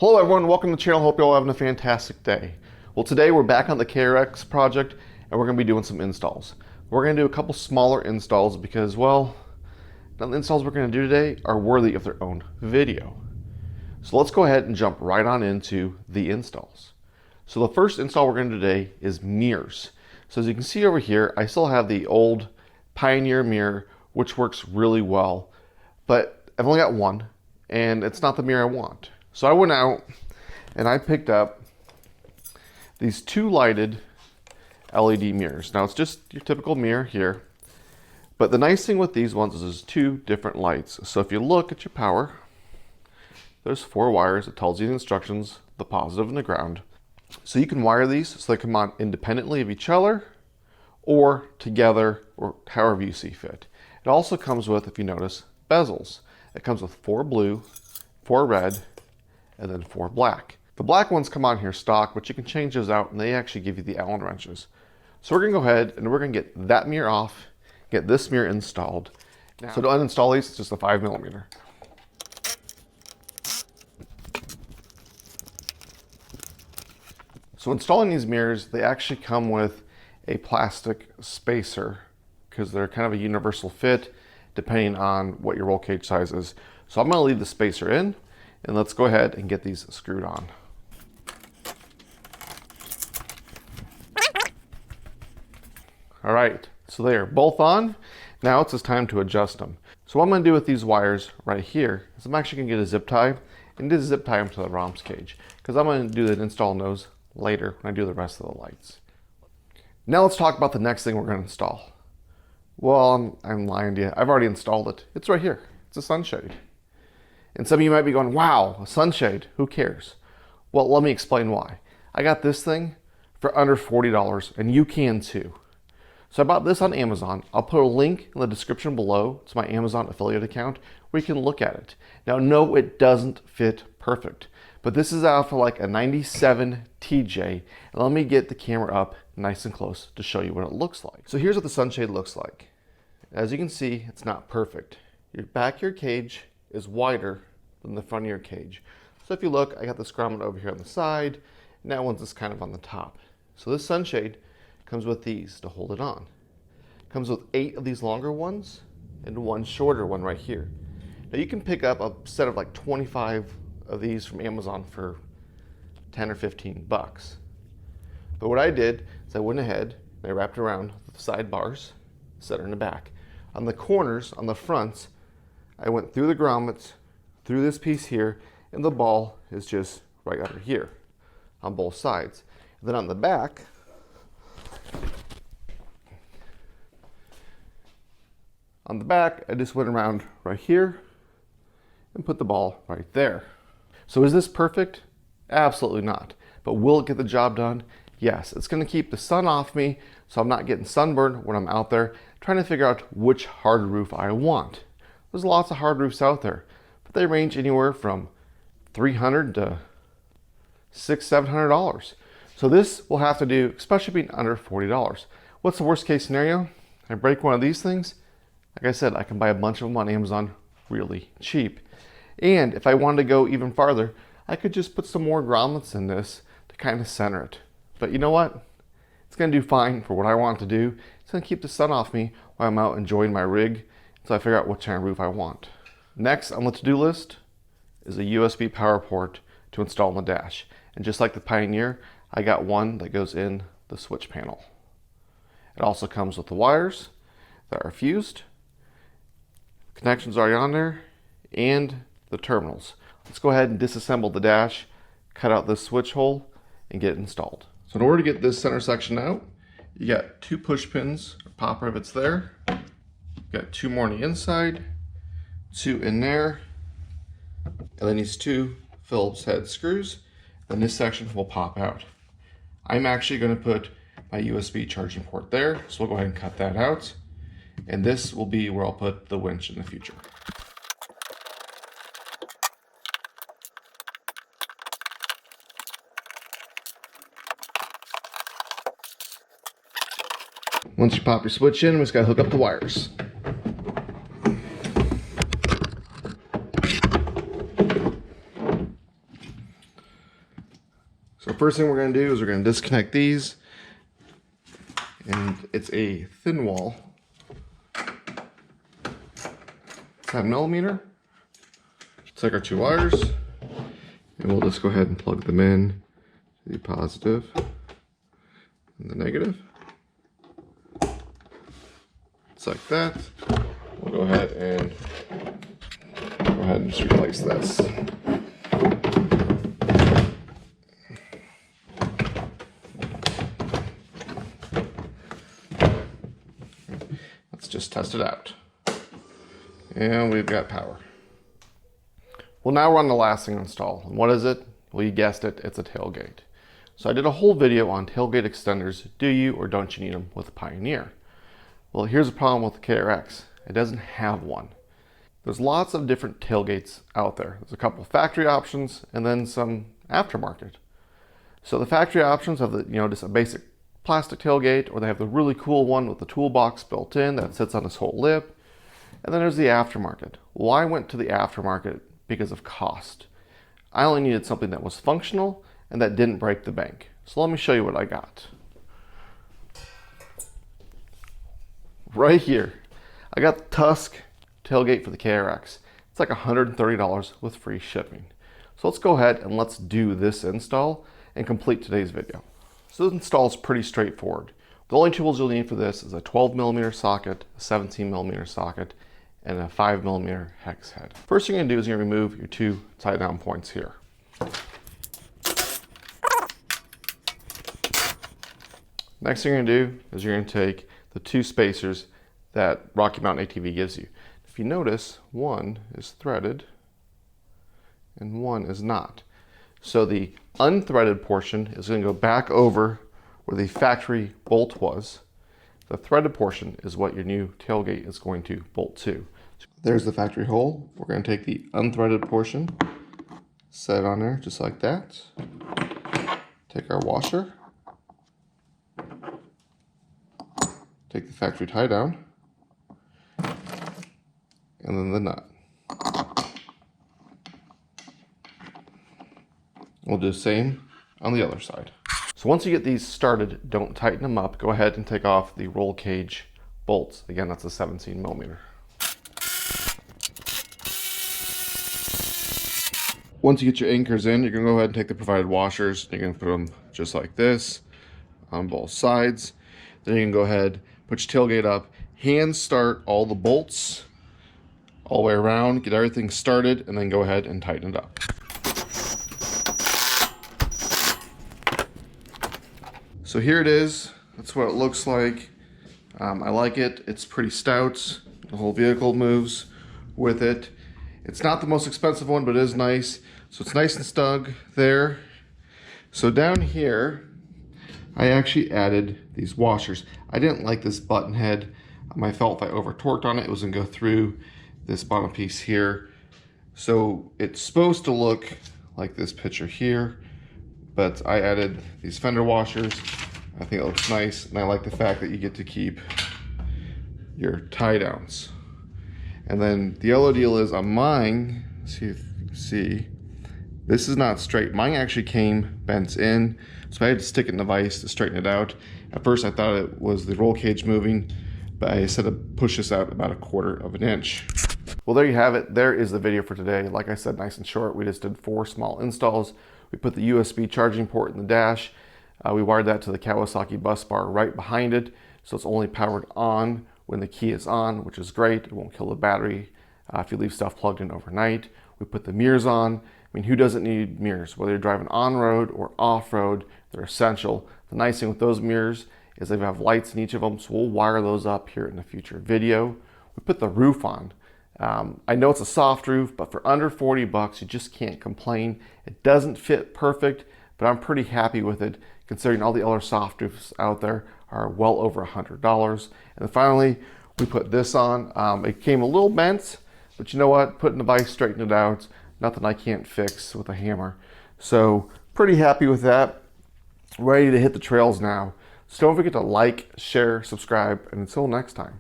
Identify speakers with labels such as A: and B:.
A: Hello everyone, welcome to the channel. Hope you're all having a fantastic day. Well, today we're back on the KRX project and we're going to be doing some installs. We're going to do a couple smaller installs because, well, none of the installs we're going to do today are worthy of their own video. So let's go ahead and jump right on into the installs. So the first install we're going to do today is mirrors. So as you can see over here, I still have the old Pioneer mirror, which works really well, but I've only got one and it's not the mirror I want. So I went out and I picked up these two lighted LED mirrors. Now it's just your typical mirror here, but the nice thing with these ones is there's two different lights. So if you look at your power, there's 4 wires. It tells you the instructions, the positive and the ground. So you can wire these so they come on independently of each other or together or however you see fit. It also comes with, if you notice, bezels. It comes with 4 blue, 4 red, and then 4 black. The black ones come on here stock, but you can change those out and they actually give you the Allen wrenches. So we're gonna go ahead and we're gonna get that mirror off, get this mirror installed. Now, so to uninstall these, it's just a 5mm. So installing these mirrors, they actually come with a plastic spacer because they're kind of a universal fit depending on what your roll cage size is. So I'm gonna leave the spacer in and let's go ahead and get these screwed on. All right, so they are both on. Now it's just time to adjust them. So what I'm gonna do with these wires right here is I'm actually gonna get a zip tie and just zip tie them to the ROMS cage because I'm gonna do the install on those later when I do the rest of the lights. Now let's talk about the next thing we're gonna install. Well, I'm lying to you. I've already installed it. It's right here. It's a sunshade. And some of you might be going, wow, a sunshade, who cares? Well, let me explain why. I got this thing for under $40 and you can too. So I bought this on Amazon. I'll put a link in the description below to my Amazon affiliate account where you can look at it. Now, no, it doesn't fit perfect, but this is out for like a 97 TJ. And let me get the camera up nice and close to show you what it looks like. So here's what the sunshade looks like. As you can see, it's not perfect. Your back of your cage is wider than the front of your cage. So if you look, I got this grommet over here on the side, and that one's just kind of on the top. So this sunshade comes with these to hold it on. It comes with 8 of these longer ones and 1 shorter one right here. Now you can pick up a set of like 25 of these from Amazon for 10 or 15 bucks. But what I did is I went ahead and I wrapped around the side bars, set her in the back. On the corners, on the fronts, I went through the grommets, through this piece here, and the ball is just right under here on both sides. And then on the back, I just went around right here and put the ball right there. So is this perfect? Absolutely not. But will it get the job done? Yes. It's going to keep the sun off me so I'm not getting sunburned when I'm out there trying to figure out which hard roof I want. There's lots of hard roofs out there, but they range anywhere from $300 to $600-700. So this will have to do, especially being under $40. What's the worst case scenario? I break one of these things. Like I said, I can buy a bunch of them on Amazon really cheap. And if I wanted to go even farther, I could just put some more grommets in this to kind of center it. But you know what? It's going to do fine for what I want to do. It's going to keep the sun off me while I'm out enjoying my rig until I figure out what kind of roof I want. Next on the to-do list is a USB power port to install on the dash. And just like the Pioneer, I got one that goes in the switch panel. It also comes with the wires that are fused, connections are already on there, and the terminals. Let's go ahead and disassemble the dash, cut out this switch hole, and get it installed. So in order to get this center section out, you got 2 push pins, pop rivets there. You got 2 more on the inside, 2 in there, and then these 2 Phillips head screws. Then this section will pop out. I'm actually going to put my USB charging port there, so we'll go ahead and cut that out. And this will be where I'll put the winch in the future. Once you pop your switch in, we just gotta hook up the wires. So first thing we're going to do is we're going to disconnect these. And it's a thin wall. 10mm. Take our 2 wires. And we'll just go ahead and plug them in to the positive and the negative. Just like that. We'll go ahead and just replace this. Let's just test it out. And we've got power. Well, now we're on the last thing to install. And what is it? Well, you guessed it, it's a tailgate. So I did a whole video on tailgate extenders. Do you or don't you need them with a Pioneer? Well, here's the problem with the KRX. It doesn't have one. There's lots of different tailgates out there. There's a couple factory options and then some aftermarket. So the factory options have just a basic plastic tailgate, or they have the really cool one with the toolbox built in that sits on this whole lip. And then there's the aftermarket. Well, I went to the aftermarket because of cost. I only needed something that was functional and that didn't break the bank. So let me show you what I got. Right here, I got the Tusk tailgate for the KRX. It's like $130 with free shipping. So let's go ahead and let's do this install and complete today's video. So this install is pretty straightforward. The only tools you'll need for this is a 12mm socket, a 17mm socket, and a 5mm hex head. First thing you're gonna do is you're gonna remove your 2 tie down points here. Next thing you're gonna do is you're gonna take the 2 spacers that Rocky Mountain ATV gives you. If you notice, one is threaded and one is not. So the unthreaded portion is going to go back over where the factory bolt was. The threaded portion is what your new tailgate is going to bolt to. There's the factory hole. We're going to take the unthreaded portion, set it on there just like that. Take our washer, take the factory tie down, and then the nut. We'll do the same on the other side. So once you get these started, don't tighten them up. Go ahead and take off the roll cage bolts. Again, that's a 17mm. Once you get your anchors in, you're gonna go ahead and take the provided washers. You're gonna put them just like this on both sides. Then you can go ahead, put your tailgate up, hand start all the bolts all the way around, get everything started, and then go ahead and tighten it up. So here it is. That's what it looks like. I like it. It's pretty stout. The whole vehicle moves with it. It's not the most expensive one, but it is nice. So it's nice and snug there. So down here, I actually added these washers. I didn't like this button head. I felt if I over torqued on it, it was gonna go through this bottom piece here. So it's supposed to look like this picture here, but I added these fender washers. I think it looks nice, and I like the fact that you get to keep your tie downs. And then the other deal is on mine, see if you can see, this is not straight. Mine actually came bent in, so I had to stick it in the vise to straighten it out. At first I thought it was the roll cage moving, but I said to push this out about 1/4 inch. Well, there you have it. There is the video for today. Like I said, nice and short. We just did 4 small installs. We put the USB charging port in the dash. We wired that to the Kawasaki bus bar right behind it, so it's only powered on when the key is on, which is great. It won't kill the battery if you leave stuff plugged in overnight. We put the mirrors on. I mean, who doesn't need mirrors? Whether you're driving on-road or off-road, they're essential. The nice thing with those mirrors is they have lights in each of them, so we'll wire those up here in a future video. We put the roof on. I know it's a soft roof, but for under 40 bucks, you just can't complain. It doesn't fit perfect, but I'm pretty happy with it considering all the other soft roofs out there are well over $100. And then finally, we put this on. It came a little bent, but you know what? Putting the vise, straightened it out. Nothing I can't fix with a hammer. So pretty happy with that. Ready to hit the trails now. So don't forget to like, share, subscribe, and until next time.